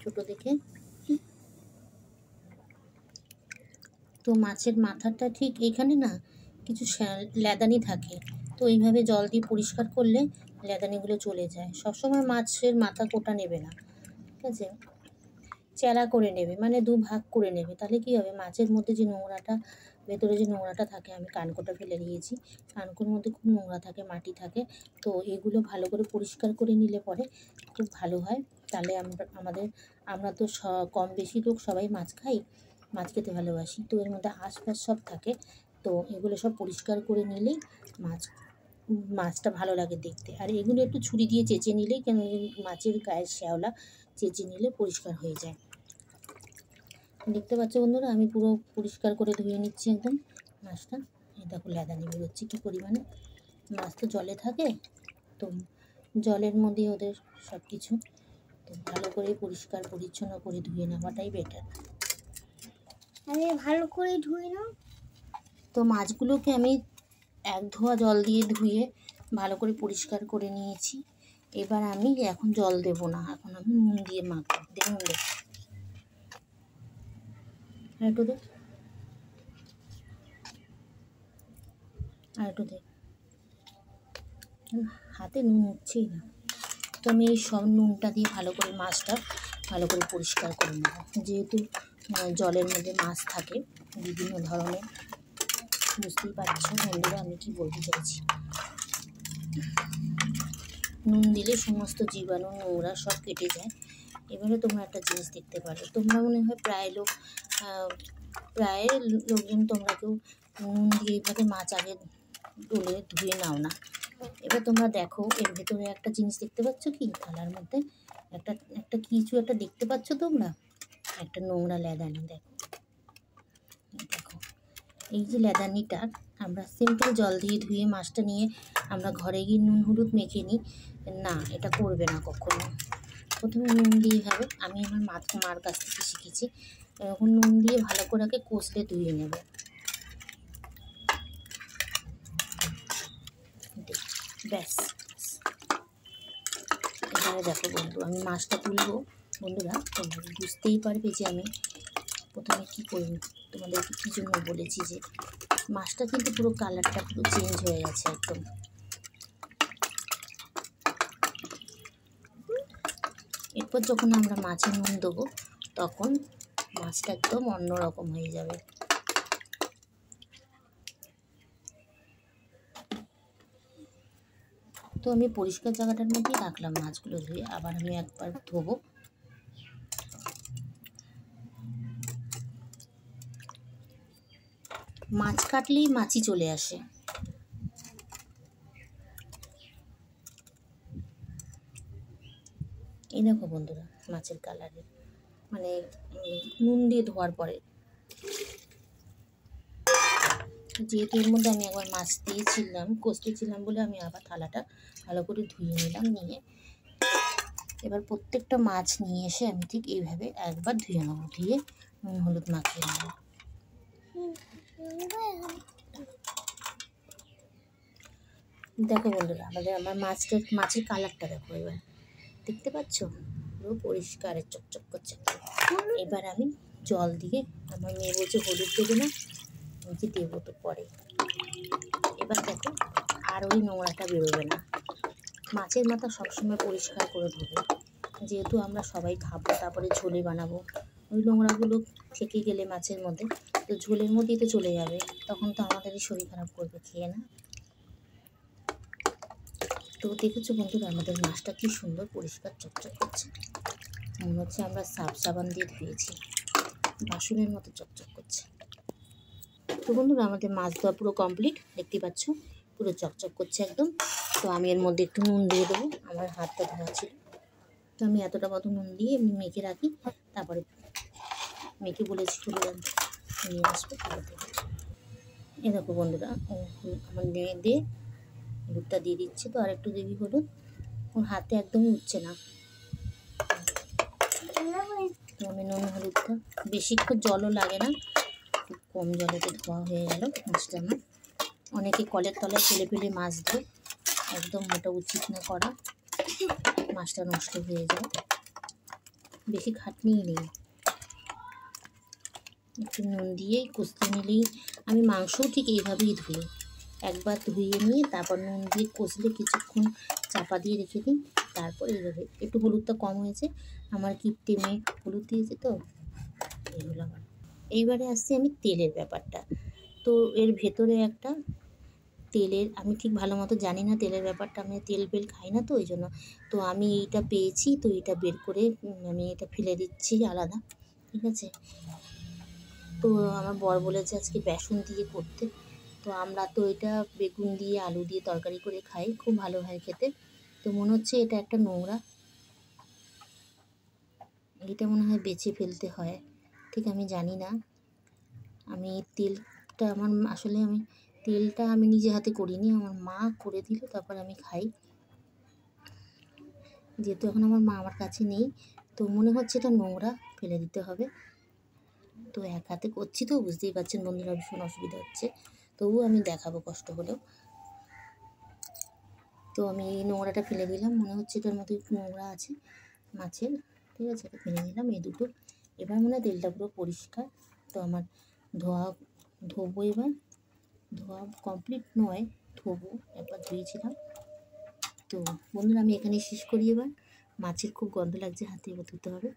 ছোট দেখে। তো মাছের মাথাটা ঠিক এইখানে না কিছু ল্যাদানি থাকে, তো এইভাবে জল দিয়ে পরিষ্কার করলে ল্যাদানিগুলো চলে যায়। সবসময় মাছের মাথা কোটা নেবে না, ঠিক আছে, চেলা করে নেবে, মানে দুভাগ করে নেবে। তাহলে কী হবে, মাছের মধ্যে যে নোংরাটা, ভেতরে যে নোংরাটা থাকে, আমি কানকোটা ফেলে দিয়েছি, কানকোর মধ্যে খুব নোংরা থাকে, মাটি থাকে, তো এগুলো ভালো করে পরিষ্কার করে নিলে পরে খুব ভালো হয়। তাহলে আমরা তো কম বেশি লোক সবাই মাছ খাই, মাছ খেতে ভালোবাসি, তো এর মধ্যে আশপাশ সব থাকে, তো এগুলো সব পরিষ্কার করে নিলেই মাছটা ভালো লাগে দেখতে। আর এগুলো একটু ছুরি দিয়ে চেঁচে নিলেই, কেন মাছের গায়ের শ্যাওলা চেঁচে নিলে পরিষ্কার হয়ে যায়। দেখতে পাচ্ছ বন্ধুরা, আমি পুরো পরিষ্কার করে ধুয়ে নিচ্ছি একদম মাছটা। এই দেখো ল্যাদানি বেরোচ্ছে কী পরিমাণে। মাছ তো জলে থাকে, তো জলের মধ্যে ওদের সব কিছু, তো ভালো করে পরিষ্কার পরিচ্ছন্ন করে ধুয়ে নেওয়াটাই বেটার। আমি ভালো করে ধুয়ে নাও। তো মাছগুলোকে আমি এক ধোয়া জল দিয়ে ধুয়ে ভালো করে পরিষ্কার করে নিয়েছি। এবার আমি এখন জল দেব না, এখন আমি নুন দিয়ে মাখবো। দেখুন একটু দে, আর একটু দে, হাতে নুন উঠছেই না। তো আমি এই সব নুনটা দিয়ে ভালো করে মাছটা ভালো করে পরিষ্কার করে নেব। যেহেতু জলের মধ্যে মাছ থাকে বিভিন্ন ধরনের, বুঝতেই পারছো বন্ধুরা আমি কি বলতে চাইছি। নুন দিলে সমস্ত জীবাণু নোংরা সব কেটে যায়। এবারে তোমরা একটা জিনিস দেখতে পারো, তোমরা মনে হয় প্রায় লোকজন তোমরা কেউ নুন দিয়ে এইভাবে মাছ আগে ডলে ধুয়ে নাও না। এবার তোমরা দেখো এর ভেতরে একটা জিনিস দেখতে পাচ্ছ কি, থালার মধ্যে একটা কিছু একটা দেখতে পাচ্ছ তোমরা, একটা নোংরা ল্যাদানি। দেখো এই যে ল্যাদানিটা, আমরা সিম্পল জল দিয়ে ধুয়ে মাছটা নিয়ে আমরা ঘরে গিয়ে নুন হলুদ মেখে নিই না, এটা করবে না কখনো। প্রথমে নুন দিয়ে হবে, আমি আমার মার কাছ থেকে শিখেছি, এরকম নুন দিয়ে ভালো করে আগে কষলে ধুয়ে নেব। ব্যাস, এবারে দেখো বন্ধু, আমি মাছটা তুলবো। বন্ধুরা তোমরা বুঝতেই পারবে যে আমি প্রথমে কী করি, তোমাদেরকে কী জন্য বলেছি, যে মাছটা কিন্তু পুরো কালারটা পুরো চেঞ্জ হয়ে গেছে একদম। এরপর যখন আমরা মাছে নুন দেবো তখন মাছটা একদম অন্যরকম হয়ে যাবে। তো আমি পরিষ্কার জায়গাটার মধ্যেই রাখলাম মাছগুলো ধুয়ে, আবার আমি একবার ধোবো। মাছ কাটলেই মাছি চলে আসে। এই দেখো বন্ধুরা মাছের কালারে, মানে নুন দিয়ে ধোয়ার পরে, যেহেতু এর মধ্যে আমি একবার মাছ দিয়েছিলাম, কষতেছিলাম বলে আমি আবার থালাটা ভালো করে ধুয়ে নিলাম। নিয়ে এবার প্রত্যেকটা মাছ নিয়ে এসে আমি ঠিক এইভাবে একবার ধুয়ে নেবো, ধুয়ে নুন হলুদ মাখিয়ে নেবো। দেখো বন্ধুরা আমার মাছের কালারটা দেখো, এবার দেখতে পাচ্ছ পুরো পরিষ্কার চকচক করছে। এবার আমি জল দিয়ে, আমার মেয়ে বলছে হলুদ দেবো না, আমি দেবো তো পরে। এবার দেখো আর ওই নোংরাটা বেরোবে না। মাছের মাথা সবসময় পরিষ্কার করে ধোবো, যেহেতু আমরা সবাই খাবো, তারপরে ঝোলে বানাবো, ওই নোংরাগুলো থেকে গেলে মাছের মধ্যে, তো ঝোলের মধ্যেই তো চলে যাবে, তখন তো আমাদেরই শরীর খারাপ করবে খেয়ে না। তো দেখেছো বন্ধুরা আমাদের মাছটা কি সুন্দর পরিষ্কার চকচক করছে, মনে হচ্ছে আমরা সাবান দিয়ে ধুয়েছি, বাসনের মতো চকচক করছে। তো বন্ধুরা আমাদের মাছ ধোয়া পুরো কমপ্লিট, দেখতে পাচ্ছ পুরো চকচক করছে একদম। তো আমি এর মধ্যে একটু নুন দিয়ে দেবো, আমার হাতটা ধোয়া ছিল, তো আমি এতটা মতো নুন দিয়ে আমি মেখে রাখি, তারপরে মেখে বলেছি হলুদ নিয়ে আসবো তারপরে। এ দেখো বন্ধুরা আমার মেয়ে দিয়ে হলুদটা দিয়ে দিচ্ছে, তো আর একটু দেবি হলুদ, ওর হাতে একদমই উঠছে না। তো আমি নুন হলুদটা বেশিক্ষণ জলও লাগে না, খুব কম জলেতে ধোয়া হয়ে গেল মাছটা আমার। অনেকে কলের তলায় ফেলে ফেলে মাছ ধোয়, একদম মোটা উচিত না করা, মাছটা নষ্ট হয়ে যায়। বেশি খাটনিই নেই, একটু নুন দিয়েই কষতে নিলেই। আমি মাংসও ঠিক এইভাবেই ধুই, একবার ধুয়ে নিয়ে তারপর নুন দিয়ে কষলে কিছুক্ষণ চাপা দিয়ে রেখে দিই, তারপর এইভাবে। একটু হলুদটা কম হয়েছে, আমার কিপ্টে মেয়ে হলুদ দিয়েছে তো এই হলো আমার। এইবারে আসছি আমি তেলের ব্যাপারটা। তো এর ভেতরে একটা তেলের, আমি ঠিক ভালো মতো জানি না তেলের ব্যাপারটা, আমি তেল বেল খাই না তো ওই জন্য। তো আমি এইটা পেয়েছি, তো এটা বের করে আমি এটা ফেলে দিচ্ছি আলাদা, ঠিক আছে। তো আমার বর বলেছে আজকে বেসন দিয়ে করতে, তো আমরা তো এটা বেগুন দিয়ে আলু দিয়ে তরকারি করে খাই, খুব ভালো হয় খেতে। তো মনে হচ্ছে এটা একটা নোংরা, এটা মনে হয় বেছে ফেলতে হয়, ঠিক আমি জানি না। আমি তেলটা আমার আসলে আমি তেলটা আমি নিজে হাতে করিনি, আমার মা করে দিল, তারপর আমি খাই। যেহেতু এখন আমার মা আমার কাছে নেই, তো মনে হচ্ছে এটা নোংরা, ফেলে দিতে হবে। তো এক হাতে করছি তো বুঝতেই পারছেন বন্ধুরা, ভীষণ অসুবিধা হচ্ছে, তবুও আমি দেখাবো কষ্ট হলেও। তো আমি এই নোংরাটা ফেলে দিলাম, মনে হচ্ছে এটার মধ্যে একটু নোংরা আছে মাছের, ঠিক আছে, এটা ফেলে দিলাম এই দুটো। এবার মনে হয় তেলটা পুরো পরিষ্কার। তো আমার ধোবো এবার, ধোয়া কমপ্লিট নয়, ধোবো, একবার ধুয়েছিলাম। তো বন্ধুরা আমি এখানেই শেষ করি এবার, মাছের খুব গন্ধ লাগছে, হাতে এবার ধুতে হবে।